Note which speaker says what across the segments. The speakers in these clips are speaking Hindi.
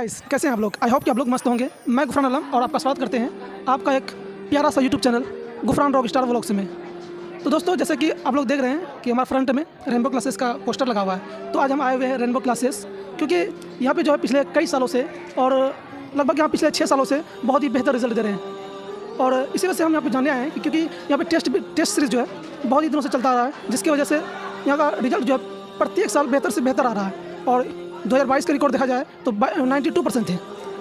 Speaker 1: गाइस, कैसे हैं आप लोग? आई होप कि आप लोग मस्त होंगे। मैं गुफरान आलम और आपका स्वागत करते हैं आपका एक प्यारा सा YouTube channel Gufran rock star vlogs में। तो दोस्तों, जैसे कि आप लोग देख रहे हैं कि हमारे फ्रंट में रेनबो क्लासेस का पोस्टर लगा हुआ है। तो आज हम आए हुए हैं रेनबो क्लासेस, क्योंकि यहाँ पे जो है पिछले कई सालों से और लगभग यहाँ पिछले 6 सालों से बहुत ही बेहतर रिजल्ट दे रहे हैं। और इसी वजह से हम यहाँ पे जानने आए हैं क्योंकि यहाँ पे टेस्ट सीरीज़ जो है बहुत ही दिनों से चलता आ रहा है, जिसकी वजह से यहाँ का रिजल्ट जो है प्रत्येक साल बेहतर से बेहतर आ रहा है। और 2022 का रिकॉर्ड देखा जाए तो 92% थे,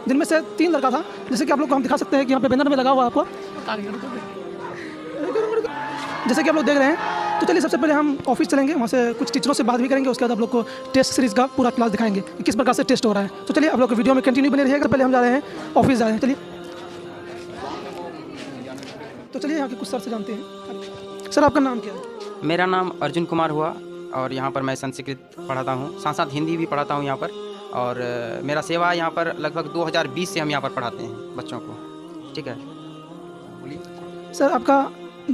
Speaker 1: जिनमें से 3 लड़का था, जैसे कि आप लोग को हम दिखा सकते हैं कि यहाँ पे बैनर में लगा हुआ है आपको, जैसे कि आप लोग देख रहे हैं। तो चलिए सबसे पहले हम ऑफिस चलेंगे, वहाँ से कुछ टीचरों से बात भी करेंगे, उसके बाद आप लोग को टेस्ट सीरीज़ का पूरा क्लास दिखाएंगे कि किस प्रकार से टेस्ट हो रहा है। तो चलिए आप लोग को वीडियो में कंटिन्यू बने रहिएगा। पहले हम जा रहे हैं ऑफिस जा रहे हैं, चलिए। तो चलिए यहाँ के कुछ सर से जानते हैं। सर, आपका नाम क्या है?
Speaker 2: मेरा नाम अर्जुन कुमार हुआ और यहाँ पर मैं संस्कृत पढ़ाता हूँ, साथ साथ हिंदी भी पढ़ाता हूँ यहाँ पर। और मेरा सेवा यहाँ पर लगभग 2020 से हम यहाँ पर पढ़ाते हैं बच्चों को। ठीक है, बोलिए।
Speaker 1: सर, आप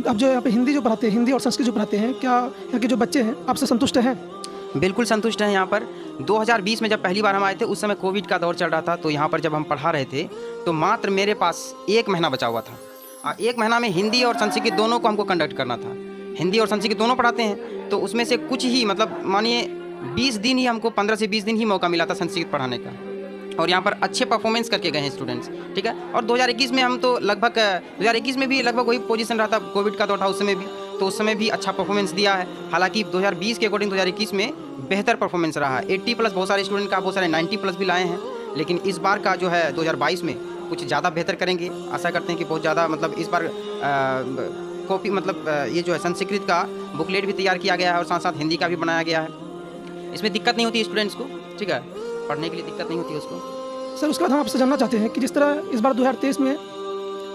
Speaker 1: जो यहाँ पे हिंदी जो पढ़ाते हैं, हिंदी और संस्कृत जो पढ़ाते हैं, क्या यहाँ के जो बच्चे हैं आपसे संतुष्ट हैं?
Speaker 2: बिल्कुल संतुष्ट हैं। यहाँ पर 2020 में जब पहली बार हम आए थे, उस समय कोविड का दौर चल रहा था। तो यहाँ पर जब हम पढ़ा रहे थे तो मात्र मेरे पास 1 महीना बचा हुआ था। 1 महीना में हिंदी और संस्कृत दोनों को हमको कंडक्ट करना था। हिंदी और संस्कृत दोनों पढ़ाते हैं, तो उसमें से कुछ ही मतलब मानिए 20 दिन ही हमको 15 से 20 दिन ही मौका मिला था संस्कृत पढ़ाने का। और यहाँ पर अच्छे परफॉर्मेंस करके गए हैं स्टूडेंट्स। ठीक है। और 2021 में हम तो लगभग 2021 में भी लगभग वही पोजीशन रहा था, कोविड का दौर था उस समय भी, तो उस समय भी अच्छा परफॉर्मेंस दिया है। हालांकि 2020 के अकॉर्डिंग 2021 में बेहतर परफॉर्मेंस रहा है। 80+ बहुत सारे स्टूडेंट का, बहुत सारे 90+ भी लाए हैं। लेकिन इस बार का जो है 2022 में कुछ ज़्यादा बेहतर करेंगे। आशा करते हैं कि बहुत ज़्यादा मतलब इस बार कॉपी मतलब ये जो है संस्कृत का बुकलेट भी तैयार किया गया है और साथ साथ हिंदी का भी बनाया गया है। इसमें दिक्कत नहीं होती स्टूडेंट्स को। ठीक है, पढ़ने के लिए दिक्कत नहीं होती है उसको।
Speaker 1: सर, उसके बाद हम आपसे जानना चाहते हैं कि जिस तरह इस बार 2023 में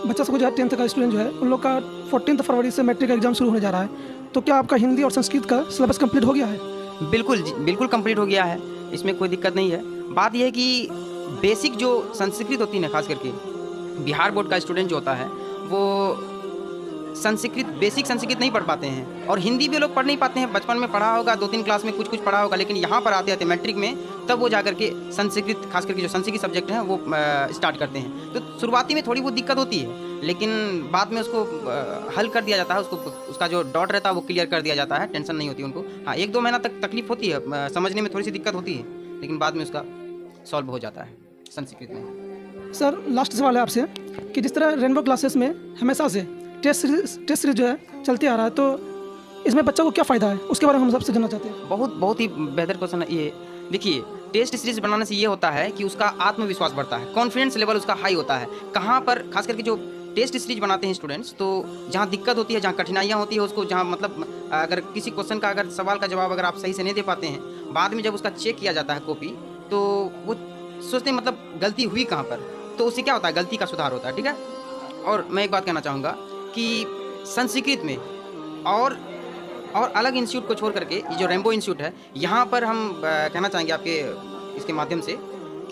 Speaker 1: बच्चा सबको जो है 10th का स्टूडेंट जो है उन लोग का 14 फरवरी से मैट्रिक का एग्जाम शुरू होने जा रहा है, तो क्या आपका हिंदी और संस्कृत का सिलेबस कंप्लीट हो गया है?
Speaker 2: बिल्कुल कंप्लीट हो गया है, इसमें कोई दिक्कत नहीं है। बात यह है कि बेसिक जो संस्कृत होती है ना, खास करके बिहार बोर्ड का स्टूडेंट जो होता है वो संस्कृत बेसिक संस्कृत नहीं पढ़ पाते हैं, और हिंदी भी लोग पढ़ नहीं पाते हैं। बचपन में पढ़ा होगा, 2-3 क्लास में कुछ पढ़ा होगा, लेकिन यहाँ पर आते आते मैट्रिक में तब वो जाकर के संस्कृत, खास करके जो संस्कृत सब्जेक्ट हैं वो स्टार्ट करते हैं। तो शुरुआती में थोड़ी बहुत दिक्कत होती है, लेकिन बाद में उसको हल कर दिया जाता है। उसका जो डाउट रहता है वो क्लियर कर दिया जाता है, टेंशन नहीं होती उनको। हाँ, 1-2 महीना तक तकलीफ होती है, समझने में थोड़ी सी दिक्कत होती है, लेकिन बाद में उसका सॉल्व हो जाता है संस्कृत में।
Speaker 1: सर, लास्ट सवाल है आपसे कि जिस तरह रेनबो क्लासेस में हमेशा से टेस्ट सीरीज जो है चलते आ रहा है, तो इसमें बच्चों को क्या फ़ायदा है, उसके बारे में हम सबसे जानना चाहते हैं।
Speaker 2: बहुत ही बेहतर क्वेश्चन है ये। देखिए, टेस्ट सीरीज बनाने से ये होता है कि उसका आत्मविश्वास बढ़ता है, कॉन्फिडेंस लेवल उसका हाई होता है। कहाँ पर खास करके जो टेस्ट सीरीज बनाते हैं स्टूडेंट्स, तो जहाँ दिक्कत होती है, जहाँ कठिनाइयाँ होती है, उसको जहाँ मतलब अगर किसी क्वेश्चन का अगर सवाल का जवाब अगर आप सही से नहीं दे पाते हैं, बाद में जब उसका चेक किया जाता है कॉपी, तो वो सोचते हैं मतलब गलती हुई कहाँ पर, तो उससे क्या होता है, गलती का सुधार होता है। ठीक है। और मैं एक बात कहना चाहूँगा कि संस्कृत में और अलग इंस्टीट्यूट को छोड़ करके ये जो रेनबो इंस्टीट्यूट है, यहाँ पर हम कहना चाहेंगे आपके इसके माध्यम से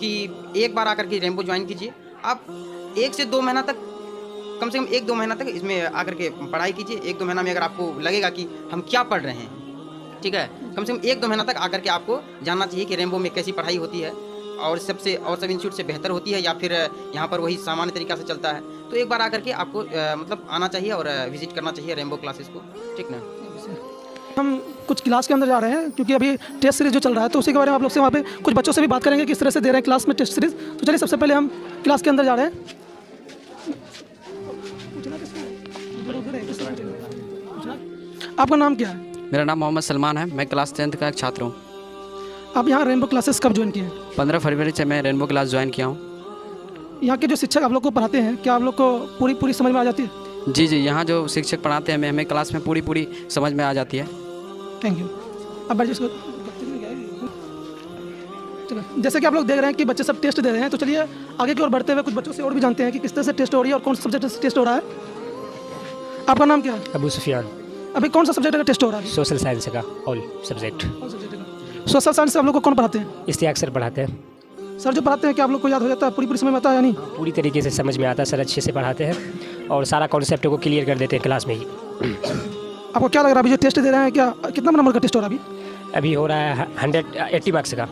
Speaker 2: कि एक बार आकर के रेनबो ज्वाइन कीजिए। आप 1 से 2 महीना तक, कम से कम 1-2 महीना तक इसमें आकर के पढ़ाई कीजिए। 1-2 महीना में अगर आपको लगेगा कि हम क्या पढ़ रहे हैं, ठीक है, कम से कम 1-2 महीना तक आकर के आपको जानना चाहिए कि रेनबो में कैसी पढ़ाई होती है और सब इंस्टीट्यूट से बेहतर होती है या फिर यहाँ पर वही सामान्य तरीका से चलता है। तो एक बार आकर के आपको मतलब आना चाहिए और विजिट करना चाहिए रेनबो क्लासेस को। ठीक ना।
Speaker 1: हम कुछ क्लास के अंदर जा रहे हैं क्योंकि अभी टेस्ट सीरीज जो चल रहा है, तो उसी के बारे में आप लोग से वहाँ पे कुछ बच्चों से भी बात करेंगे किस तरह से दे रहे हैं क्लास में टेस्ट सीरीज। तो चलिए सबसे पहले हम क्लास के अंदर जा रहे हैं। आपका नाम क्या है?
Speaker 3: मेरा नाम मोहम्मद सलमान है। मैं क्लास 10th का एक छात्र हूँ।
Speaker 1: आप यहाँ रेनबो क्लासेस कब ज्वाइन किए हैं?
Speaker 3: 15 फरवरी से मैं रेनबो क्लास ज्वाइन किया हूँ।
Speaker 1: यहाँ के जो शिक्षक आप लोग को पढ़ाते हैं, क्या आप लोग को पूरी समझ में आ जाती है?
Speaker 3: जी, यहाँ जो शिक्षक पढ़ाते हैं हमें क्लास में पूरी समझ में आ जाती है।
Speaker 1: Thank you. अब बैठ जिसको चलो, जैसे कि आप लोग देख रहे हैं कि बच्चे सब टेस्ट दे रहे हैं, तो चलिए आगे की ओर बढ़ते हुए कुछ बच्चों से और भी जानते हैं कि किस तरह से टेस्ट हो रही है और कौन सा सब्जेक्ट से टेस्ट हो रहा है। आपका नाम क्या है?
Speaker 4: अबू सुफियान।
Speaker 1: अभी कौन सा सब्जेक्ट का टेस्ट हो रहा है?
Speaker 4: सोशल साइंस का ऑल सब्जेक्ट।
Speaker 1: सोशल साइंस से आप लोग को कौन पढ़ाते हैं?
Speaker 4: इश्तियाक सर पढ़ाते हैं।
Speaker 1: सर जो पढ़ाते हैं क्या आप लोग को याद हो जाता है, पूरी समझ में आता है या नहीं?
Speaker 4: पूरी तरीके से समझ में आता है सर, अच्छे से पढ़ाते हैं और सारा कॉन्सेप्ट को क्लियर कर देते हैं क्लास में ही।
Speaker 1: आपको क्या लग रहा है अभी जो टेस्ट दे रहे हैं, क्या कितना नंबर का टेस्ट हो रहा है अभी?
Speaker 4: अभी हो रहा है 180 मार्क्स का।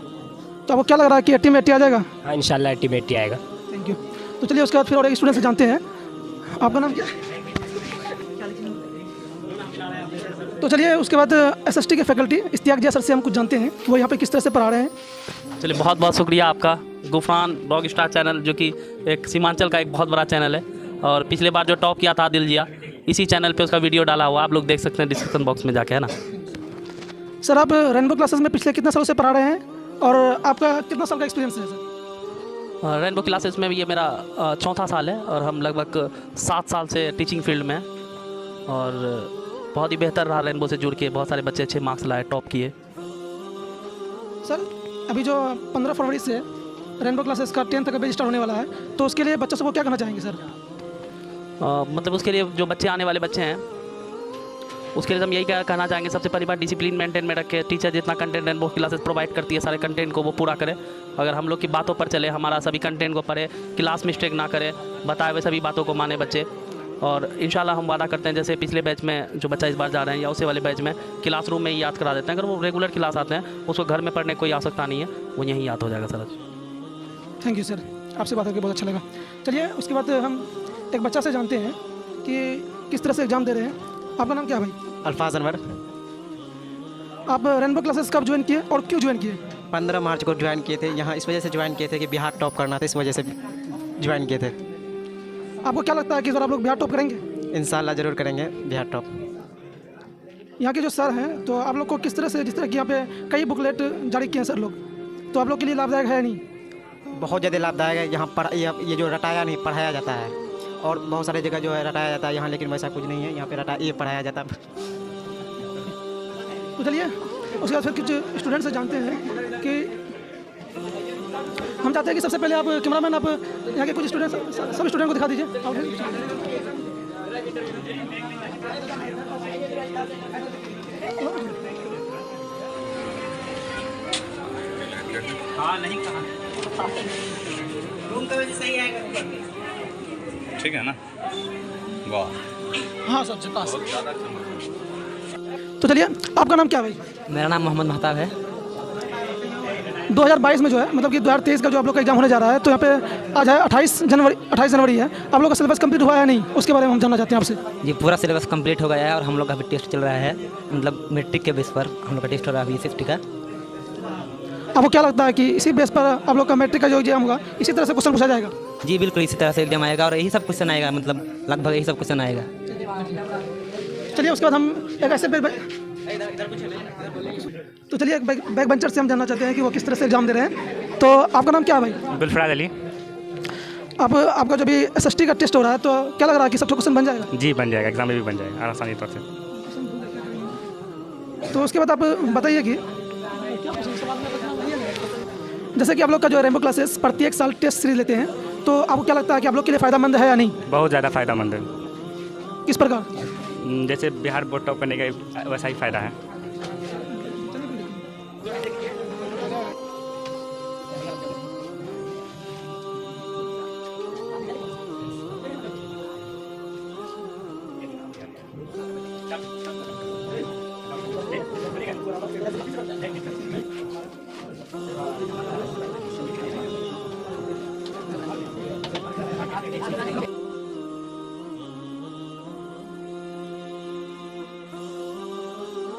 Speaker 1: तो आपको क्या लग रहा है कि 80 में 80 आ जाएगा?
Speaker 4: हाँ इंशाल्लाह 80 में 80 आएगा।
Speaker 1: Thank you. तो चलिए उसके बाद फिर और एक स्टूडेंट से जानते हैं, आपका नाम क्या? तो चलिए उसके बाद SST के फैकल्टी इश्तियाक जिया सर से हम कुछ जानते हैं कि वो यहाँ पे किस तरह से पढ़ा रहे हैं।
Speaker 5: चलिए बहुत बहुत शुक्रिया आपका गुफरान रॉक स्टार चैनल, जो कि एक सीमांचल का एक बहुत बड़ा चैनल है और पिछले बार जो टॉप किया था आदिल जिया, इसी चैनल पे उसका वीडियो डाला हुआ, आप लोग देख सकते हैं डिस्क्रिप्शन बॉक्स में जाके, है ना।
Speaker 1: सर आप रेनबो क्लासेस में पिछले कितने सालों से पढ़ा रहे हैं और आपका कितना साल का एक्सपीरियंस है सर?
Speaker 5: रेनबो क्लासेस में ये मेरा चौथा साल है और हम लगभग 7 साल से टीचिंग फील्ड में हैं और बहुत ही बेहतर रहा रेनबो से जुड़ के, बहुत सारे बच्चे अच्छे मार्क्स लाए, टॉप किए।
Speaker 1: सर अभी जो 15 फरवरी से रेनबो क्लासेस का 10th का बैच स्टार्ट होने वाला है, तो उसके लिए बच्चों को क्या करना चाहेंगे सर?
Speaker 5: मतलब उसके लिए जो बच्चे आने वाले बच्चे हैं उसके लिए हम यही कहना चाहेंगे, सबसे पहली बात डिसिप्लिन मेंटेन में रखें। टीचर जितना कंटेंट रेनबो क्लासेस प्रोवाइड करती है, सारे कंटेंट को वो पूरा करें। अगर हम लोग की बातों पर चले, हमारा सभी कंटेंट को पढ़े, क्लास मिस्टेक ना करें, बताए हुए सभी बातों को माने बच्चे। और इंशाल्लाह हम वादा करते हैं जैसे पिछले बैच में जो बच्चा इस बार जा रहे हैं या उसी वाले बैच में क्लासरूम में ही याद करा देते हैं। अगर वो रेगुलर क्लास आते हैं उसको घर में पढ़ने की कोई आवश्यकता नहीं है, वो यहीं याद हो जाएगा सर।
Speaker 1: थैंक यू सर, आपसे बात करके बहुत अच्छा लगा। चलिए उसके बाद हम एक बच्चा से जानते हैं कि किस तरह से एग्ज़ाम दे रहे हैं। आपका नाम क्या है भाई?
Speaker 6: अल्फाज अनवर।
Speaker 1: आप रेनबो क्लासेस कब ज्वाइन किए और क्यों ज्वाइन किए?
Speaker 6: 15 मार्च को ज्वाइन किए थे। यहाँ इस वजह से ज्वाइन किए थे कि बिहार टॉप करना था, इस वजह से ज्वाइन किए थे।
Speaker 1: आपको क्या लगता है कि सर आप लोग बिहार टॉप करेंगे?
Speaker 6: इंशाल्लाह ज़रूर करेंगे बिहार टॉप।
Speaker 1: यहाँ के जो सर हैं तो आप लोग को किस तरह से, जिस तरह कि यहाँ पे कई बुकलेट जारी किए हैं सर लोग, तो आप लोग के लिए लाभदायक है या नहीं?
Speaker 6: बहुत ज़्यादा लाभदायक है। यहाँ ये जो रटाया नहीं पढ़ाया जाता है, और बहुत सारे जगह जो है रटाया जाता है, यहाँ लेकिन वैसा कुछ नहीं है। यहाँ पे ये पढ़ाया जाता है।
Speaker 1: तो चलिए उसके बाद फिर कुछ स्टूडेंट से जानते हैं कि हम चाहते हैं कि सबसे पहले आप कैमरामैन आप यहाँ के कुछ स्टूडेंट सब स्टूडेंट को दिखा दीजिए।
Speaker 7: ठीक है ना? वाह,
Speaker 1: हाँ सबसे पास। तो चलिए आपका नाम क्या है भाई?
Speaker 3: मेरा नाम मोहम्मद महताब है।
Speaker 1: 2022 में जो है, मतलब कि 2023 का जो आप लोग का एग्जाम होने जा रहा है, तो यहाँ पे आज है 28 जनवरी है। आप लोग का सिलेबस कंप्लीट हुआ है नहीं, उसके बारे में हम जानना चाहते हैं आपसे।
Speaker 8: जी पूरा सिलेबस कंप्लीट हो गया है और हम लोग का अभी टेस्ट चल रहा है, मतलब मैट्रिक के बेस पर हम लोग का टेस्ट हो रहा है अभी सेफ्टी का।
Speaker 1: आपको क्या लगता है कि इसी बेस पर आप लोग का मैट्रिक का जो एग्जाम होगा इसी तरह से क्वेश्चन पूछा जाएगा?
Speaker 8: जी बिल्कुल इसी तरह से एग्जाम आएगा और यही सब क्वेश्चन आएगा, मतलब लगभग यही सब क्वेश्चन आएगा।
Speaker 1: चलिए उसके बाद हम एक ऐसे तो चलिए एक बैक बेंचर से हम जानना चाहते हैं कि वो किस तरह से एग्जाम दे रहे हैं। तो आपका नाम क्या है भाई?
Speaker 9: गुलफराज अली।
Speaker 1: आपका जो भी SST का टेस्ट हो रहा है, तो क्या लग रहा है कि सब क्वेश्चन बन जाएगा?
Speaker 9: जी बन जाएगा, एग्जाम में भी बन जाएगा आसानी तौर से।
Speaker 1: तो उसके बाद आप बताइए कि जैसे कि आप लोग का जो रेनबो क्लासेस प्रत्येक साल टेस्ट सीरीज लेते हैं, तो आपको क्या लगता है कि आप लोग के लिए फ़ायदेमंद है या नहीं?
Speaker 9: बहुत ज़्यादा फ़ायदेमंद है।
Speaker 1: किस प्रकार?
Speaker 9: जैसे बिहार बोर्ड टॉप करने का वैसा ही फ़ायदा है।